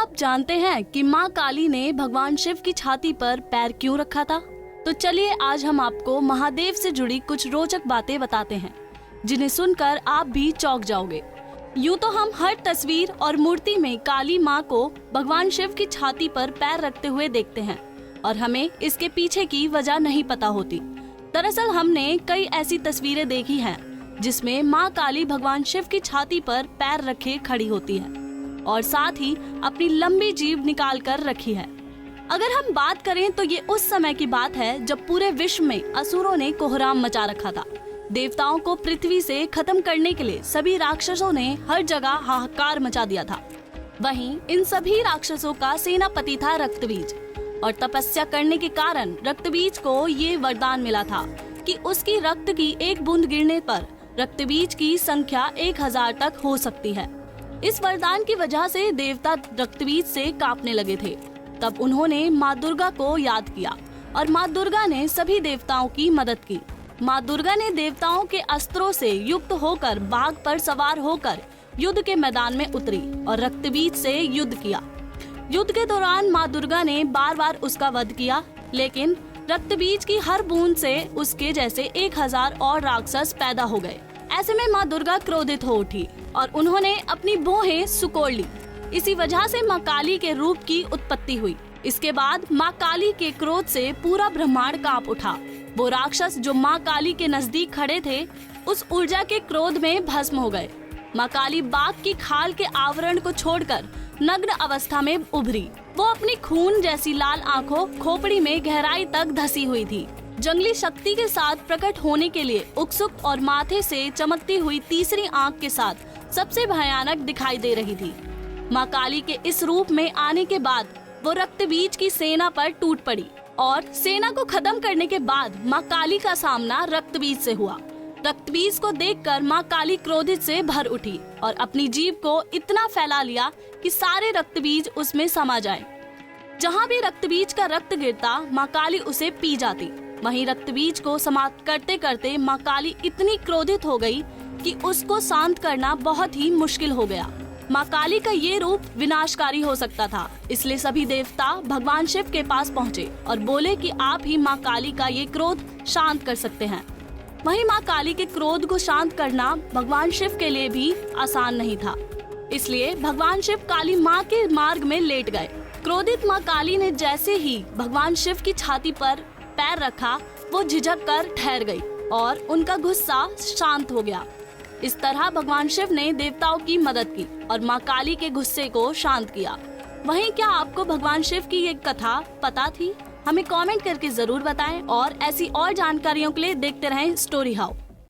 आप जानते हैं कि माँ काली ने भगवान शिव की छाती पर पैर क्यों रखा था? तो चलिए आज हम आपको महादेव से जुड़ी कुछ रोचक बातें बताते हैं, जिन्हें सुनकर आप भी चौंक जाओगे। यूँ तो हम हर तस्वीर और मूर्ति में काली माँ को भगवान शिव की छाती पर पैर रखते हुए देखते हैं और हमें इसके पीछे की वजह नहीं पता होती। दरअसल हमने कई ऐसी तस्वीरें देखी हैं जिसमें माँ काली भगवान शिव की छाती पर पैर रखे खड़ी होती है और साथ ही अपनी लंबी जीभ निकाल कर रखी है। अगर हम बात करें तो ये उस समय की बात है जब पूरे विश्व में असुरों ने कोहराम मचा रखा था। देवताओं को पृथ्वी से खत्म करने के लिए सभी राक्षसों ने हर जगह हाहाकार मचा दिया था। वहीं इन सभी राक्षसों का सेनापति था रक्तबीज और तपस्या करने के कारण रक्तबीज को ये वरदान मिला था कि उसकी रक्त की एक बूंद गिरने पर रक्तबीज की संख्या 1000 तक हो सकती है। इस वरदान की वजह से देवता रक्तबीज से कांपने लगे थे। तब उन्होंने माँ दुर्गा को याद किया और माँ दुर्गा ने सभी देवताओं की मदद की। माँ दुर्गा ने देवताओं के अस्त्रों से युक्त होकर बाघ पर सवार होकर युद्ध के मैदान में उतरी और रक्तबीज से युद्ध किया। युद्ध के दौरान माँ दुर्गा ने बार बार उसका वध किया, लेकिन रक्तबीज की हर बूंद से उसके जैसे 1000 और राक्षस पैदा हो गए। ऐसे में माँ दुर्गा क्रोधित हो उठी और उन्होंने अपनी भौहें सुकोड़ ली। इसी वजह से माँ काली के रूप की उत्पत्ति हुई। इसके बाद माँ काली के क्रोध से पूरा ब्रह्मांड कांप उठा। वो राक्षस जो माँ काली के नजदीक खड़े थे उस ऊर्जा के क्रोध में भस्म हो गए। माँ काली बाघ की खाल के आवरण को छोड़कर नग्न अवस्था में उभरी। वो अपनी खून जैसी लाल आंखों खोपड़ी में गहराई तक धसी हुई थी। जंगली शक्ति के साथ प्रकट होने के लिए उत्सुक और माथे से चमकती हुई तीसरी आंख के साथ सबसे भयानक दिखाई दे रही थी। माँ काली के इस रूप में आने के बाद वो रक्तबीज की सेना पर टूट पड़ी और सेना को खत्म करने के बाद माँ काली का सामना रक्तबीज से हुआ। रक्तबीज को देखकर माँ काली क्रोधित से भर उठी और अपनी जीभ को इतना फैला लिया कि सारे रक्तबीज उसमें समा जाएं। जहाँ भी रक्तबीज का रक्त गिरता माँ काली उसे पी जाती। वहीं रक्तबीज को समाप्त करते करते माँ काली इतनी क्रोधित हो गई कि उसको शांत करना बहुत ही मुश्किल हो गया। माँ काली का ये रूप विनाशकारी हो सकता था, इसलिए सभी देवता भगवान शिव के पास पहुँचे और बोले कि आप ही माँ काली का ये क्रोध शांत कर सकते हैं। वहीं माँ काली के क्रोध को शांत करना भगवान शिव के लिए भी आसान नहीं था, इसलिए भगवान शिव काली माँ के मार्ग में लेट गए। क्रोधित माँ काली ने जैसे ही भगवान शिव की छाती पर पैर रखा, वो झिझक कर ठहर गई और उनका गुस्सा शांत हो गया। इस तरह भगवान शिव ने देवताओं की मदद की और माँ काली के गुस्से को शांत किया। वहीं क्या आपको भगवान शिव की ये कथा पता थी? हमें कमेंट करके जरूर बताएं और ऐसी और जानकारियों के लिए देखते रहें स्टोरी हाउ।